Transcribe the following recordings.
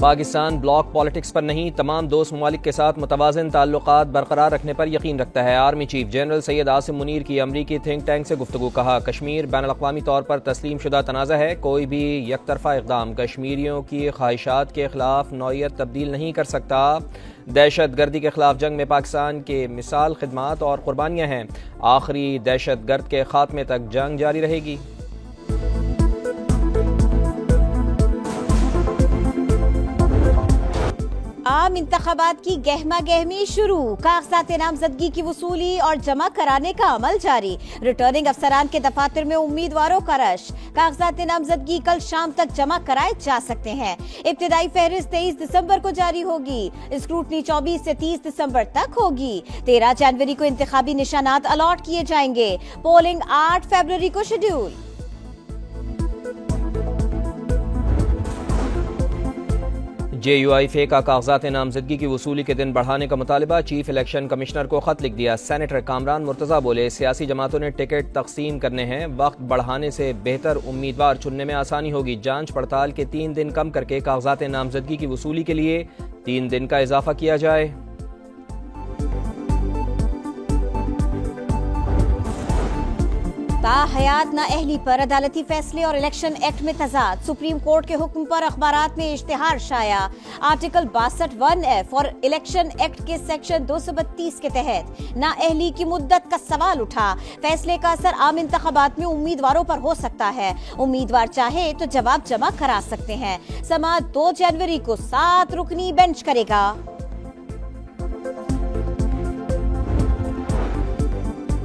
Pakistan block politics پر نہیں، تمام دوست ممالک کے ساتھ متوازن تعلقات برقرار رکھنے پر یقین رکھتا ہے۔ Army chief general Syed Asim Munir کی امریکی تھنک ٹینک سے گفتگو، کہا کشمیر بین الاقوامی طور پر تسلیم شدہ تنازع ہے، کوئی بھی یک طرفہ اقدام کشمیریوں کی خواہشات کے خلاف نوعیت تبدیل نہیں کر سکتا۔ دہشت گردی کے خلاف جنگ میں پاکستان کے مثال خدمات اور قربانیاں ہیں، آخری دہشت گرد کے خاتمے تک جنگ جاری رہے گی۔ عام انتخابات کی گہما گہمی شروع، کاغذات نامزدگی کی وصولی اور جمع کرانے کا عمل جاری، ریٹرننگ افسران کے دفاتر میں امیدواروں کا رش، کاغذات نامزدگی کل شام تک جمع کرائے جا سکتے ہیں۔ ابتدائی فہرست 23 دسمبر کو جاری ہوگی، اسکروٹنی 24 سے 30 دسمبر تک ہوگی، 13 جنوری کو انتخابی نشانات الاٹ کیے جائیں گے، پولنگ 8 فروری کو شیڈول۔ JUIFA کا کاغذات نامزدگی کی وصولی کے دن بڑھانے کا مطالبہ، چیف الیکشن کمشنر کو خط لکھ دیا۔ سینیٹر کامران مرتضیٰ بولے سیاسی جماعتوں نے ٹکٹ تقسیم کرنے ہیں، وقت بڑھانے سے بہتر امیدوار چننے میں آسانی ہوگی، جانچ پڑتال کے 3 دن کم کر کے کاغذات نامزدگی کی وصولی کے لیے 3 دن کا اضافہ کیا جائے۔ حیات نااہلی پر عدالتی فیصلے اور الیکشن ایکٹ میں تضاد، سپریم کورٹ کے حکم پر اخبارات میں اشتہار شائع، آرٹیکل 62(1)(f) اور الیکشن ایکٹ کے سیکشن 232 کے تحت نااہلی کی مدت کا سوال اٹھا، فیصلے کا اثر عام انتخابات میں امیدواروں پر ہو سکتا ہے، امیدوار چاہے تو جواب جمع کرا سکتے ہیں، سماعت 2 جنوری کو 7 رکنی بینچ کرے گا۔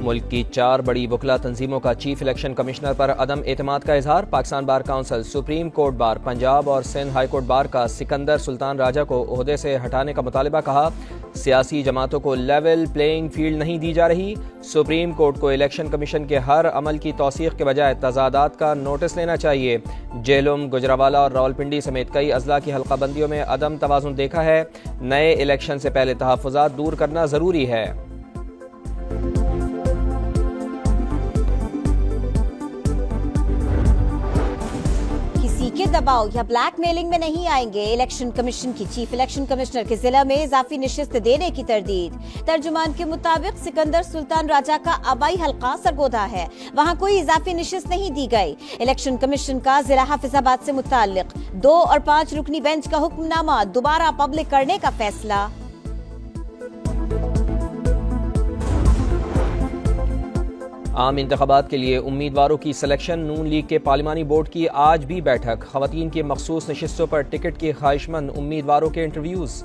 ملک کی 4 بڑی وکلا تنظیموں کا چیف الیکشن کمشنر پر عدم اعتماد کا اظہار، Pakistan bar council, supreme court bar, Punjab اور سندھ ہائی کورٹ بار کا سکندر سلطان راجہ کو عہدے سے ہٹانے کا مطالبہ، کہا سیاسی جماعتوں کو لیول پلینگ فیلڈ نہیں دی جا رہی، سپریم کورٹ کو الیکشن کمیشن کے ہر عمل کی توثیق کے بجائے تضادات کا نوٹس لینا چاہیے۔ جہلم، گجرانوالہ اور راولپنڈی سمیت کئی اضلاع کی حلقہ بندیوں میں عدم توازن دیکھا ہے، نئے الیکشن سے پہلے تحفظات دور کرنا ضروری ہے۔ کے دباؤ یا بلیک میلنگ میں نہیں آئیں گے، الیکشن کمیشن کی چیف الیکشن کمشنر کے ضلع میں اضافی نشست دینے کی تردید، ترجمان کے مطابق سکندر سلطان راجہ کا آبائی حلقہ سرگودا ہے، وہاں کوئی اضافی نشست نہیں دی گئی۔ الیکشن کمیشن کا ضلع حافظ آباد سے متعلق 2 اور 5 رکنی بینچ کا حکم نامہ دوبارہ پبلک کرنے کا فیصلہ۔ عام انتخابات کے لیے امیدواروں کی سلیکشن، نون لیگ کے پارلیمانی بورڈ کی آج بھی بیٹھک، خواتین کی مخصوص نشستوں پر ٹکٹ کی خواہش مند امیدواروں کے انٹرویوز۔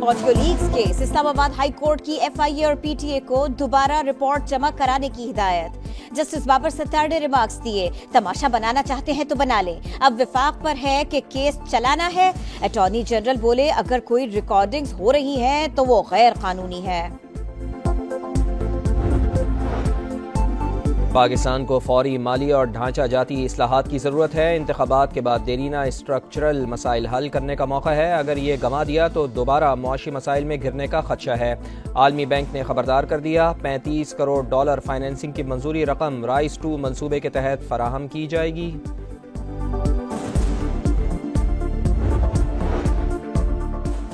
آڈیو لیکس کیس، اسلام آباد ہائی کورٹ کی FIA اور PTA کو دوبارہ رپورٹ جمع کرانے کی ہدایت، جسٹس بابر ستار نے ریمارکس دیے، تماشا بنانا چاہتے ہیں تو بنا لیں، اب وفاق پر ہے کہ کیس چلانا ہے۔ اٹارنی جنرل بولے اگر کوئی ریکارڈنگز ہو رہی ہیں تو وہ غیر قانونی ہے۔ پاکستان کو فوری مالی اور ڈھانچہ جاتی اصلاحات کی ضرورت ہے، انتخابات کے بعد دیرینہ اسٹرکچرل مسائل حل کرنے کا موقع ہے، اگر یہ گنوا دیا تو دوبارہ معاشی مسائل میں گرنے کا خدشہ ہے۔ عالمی بینک نے خبردار کر دیا، $35 کروڑ فائنینسنگ کی منظوری رقم رائز 2 منصوبے کے تحت فراہم کی جائے گی۔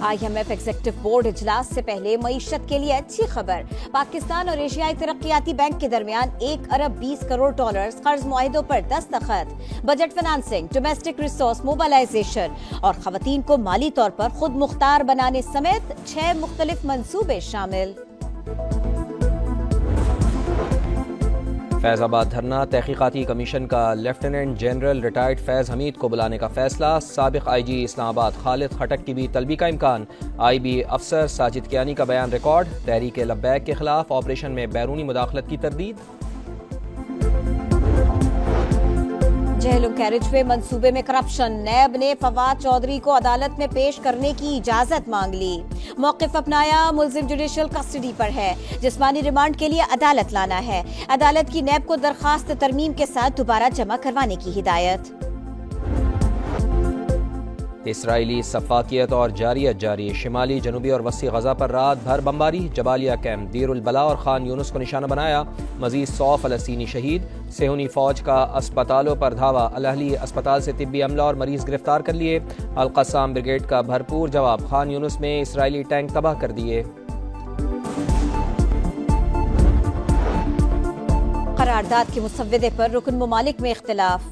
IMF ایگزیکٹو بورڈ اجلاس سے پہلے معیشت کے لیے اچھی خبر، پاکستان اور ایشیائی ترقیاتی بینک کے درمیان $1 ارب 20 کروڑ قرض معاہدوں پر دستخط، budget financing, domestic resource mobilization اور خواتین کو مالی طور پر خود مختار بنانے سمیت 6 مختلف منصوبے شامل۔ فیض آباد دھرنا، تحقیقاتی کمیشن کا لیفٹیننٹ جنرل ریٹائرڈ فیض حمید کو بلانے کا فیصلہ، سابق IG اسلام آباد خالد خٹک کی بھی طلبی کا امکان، IB افسر ساجد کیانی کا بیان ریکارڈ، تحریک لبیک کے خلاف آپریشن میں بیرونی مداخلت کی تردید۔ جہلم کیریج وے منصوبے میں کرپشن، نیب نے فواد چودھری کو عدالت میں پیش کرنے کی اجازت مانگ لی، موقف اپنایا، ملزم جوڈیشل کسٹڈی پر ہے، جسمانی ریمانڈ کے لیے عدالت لانا ہے، عدالت کی نیب کو درخواست ترمیم کے ساتھ دوبارہ جمع کروانے کی ہدایت۔ اسرائیلی سفاکیت اور جاریت جاری، شمالی، جنوبی اور وسطی غزہ پر رات بھر بمباری، جبالیہ کیمپ، دیر البلا اور خان یونس کو نشانہ بنایا، مزید 100 فلسطینی شہید، صہیونی فوج کا اسپتالوں پر دھاوا، الاہلی اسپتال سے طبی عملہ اور مریض گرفتار کر لیے، القسام بریگیڈ کا بھرپور جواب، خان یونس میں اسرائیلی ٹینک تباہ کر دیے۔ قرارداد کے مسودے پر رکن ممالک میں اختلاف،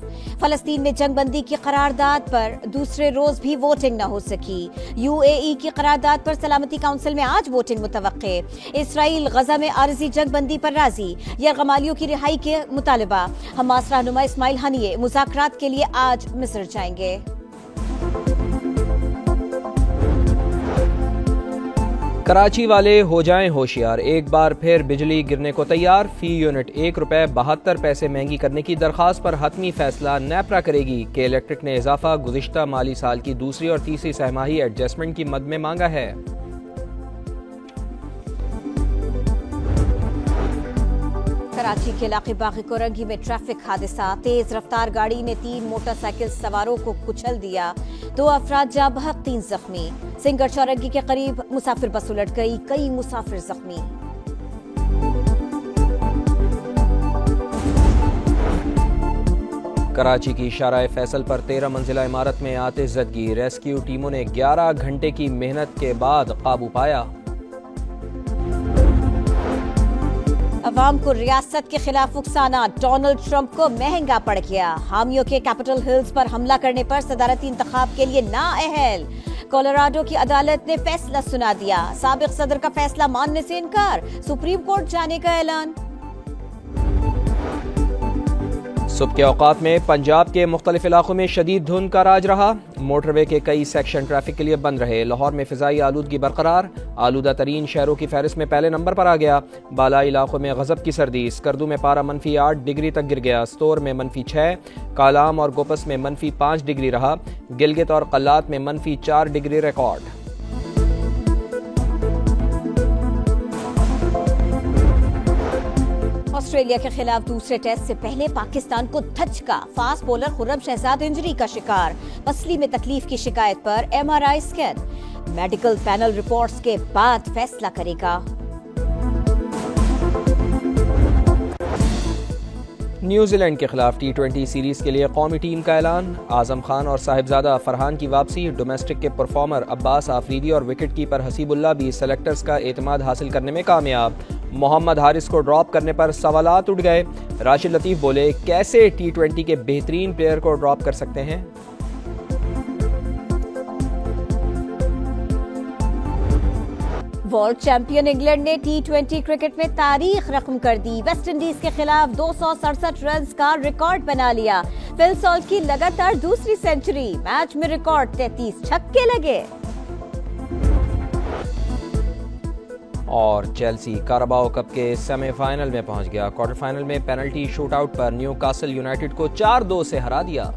فلسطین میں جنگ بندی کی قرارداد پر دوسرے روز بھی ووٹنگ نہ ہو سکی، یو اے ای کی قرارداد پر سلامتی کونسل میں آج ووٹنگ متوقع، اسرائیل غزہ میں عارضی جنگ بندی پر راضی، یرغمالیوں کی رہائی کے مطالبہ، حماس رہنما اسماعیل ہنیے مذاکرات کے لیے آج مصر جائیں گے۔ کراچی والے ہو جائیں ہوشیار، ایک بار پھر بجلی گرنے کو تیار، فی یونٹ ₹1.72 مہنگی کرنے کی درخواست پر حتمی فیصلہ نیپرا کرے گی کہ الیکٹرک نے اضافہ گزشتہ مالی سال کی دوسری اور تیسری سہ ماہی ایڈجسٹمنٹ کی مد میں مانگا ہے۔ کراچی کے علاقے باغ کورنگی میں ٹریفک حادثہ، تیز رفتار گاڑی نے 3 موٹر سائیکل سواروں کو کچل دیا، 2 افراد جاں بحق 3 زخمی، سنگر چورنگی کے قریب مسافر بس الٹ گئی، کئی مسافر زخمی۔ کراچی کی شارع فیصل پر 13 منزلہ عمارت میں آتش زدگی، ریسکیو ٹیموں نے 11 گھنٹے کی محنت کے بعد قابو پایا۔ عوام کو ریاست کے خلاف اکسانا ڈونلڈ ٹرمپ کو مہنگا پڑ گیا، حامیوں کے کیپٹل ہلز پر حملہ کرنے پر صدارتی انتخاب کے لیے نااہل، کولوراڈو کی عدالت نے فیصلہ سنا دیا، سابق صدر کا فیصلہ ماننے سے انکار، سپریم کورٹ جانے کا اعلان۔ صبح کے اوقات میں پنجاب کے مختلف علاقوں میں شدید دھند کا راج رہا، موٹر وے کے کئی سیکشن ٹریفک کے لیے بند رہے، لاہور میں فضائی آلودگی برقرار، آلودہ ترین شہروں کی فہرست میں پہلے نمبر پر آ گیا، بالائی علاقوں میں غضب کی سردی، اسکردو میں پارہ -8 ڈگری تک گر گیا، ستور میں -6، کالام اور گوپس میں -5 ڈگری رہا، گلگت اور قلات میں -4 ڈگری ریکارڈ۔ آسٹریلیا کے خلاف دوسرے ٹیسٹ سے پہلے پاکستان کو دھچکا، فاسٹ بولر خرم شہزاد انجری کا شکار، پسلی میں تکلیف کی شکایت پر MRI scan, medical panel reports کے بعد فیصلہ کرے گا۔ نیوزی لینڈ کے خلاف T20 سیریز کے لیے قومی ٹیم کا اعلان، اعظم خان اور صاحبزادہ فرحان کی واپسی، ڈومیسٹک کے پرفارمر عباس آفریدی اور وکٹ کیپر حسیب اللہ بھی سلیکٹرز کا اعتماد حاصل کرنے میں کامیاب، محمد حارث کو ڈراپ کرنے پر سوالات اٹھ گئے، راشد لطیف بولے کیسے T20 کے بہترین پلیئر کو ڈراپ کر سکتے ہیں۔ ورلڈ چیمپئن انگلینڈ نے T20 کرکٹ میں تاریخ رقم کر دی، ویسٹ انڈیز کے خلاف 267 رنز کا ریکارڈ بنا لیا، فل سالٹ کی لگاتار دوسری سینچری، میچ میں ریکارڈ 33 چھکے لگے۔ اور چیلسی کاراباؤ کپ کے سیمی فائنل میں پہنچ گیا، کوارٹر فائنل میں پینلٹی شوٹ آؤٹ پر نیو کاسل یونائیٹڈ کو 4-2 سے ہرا دیا۔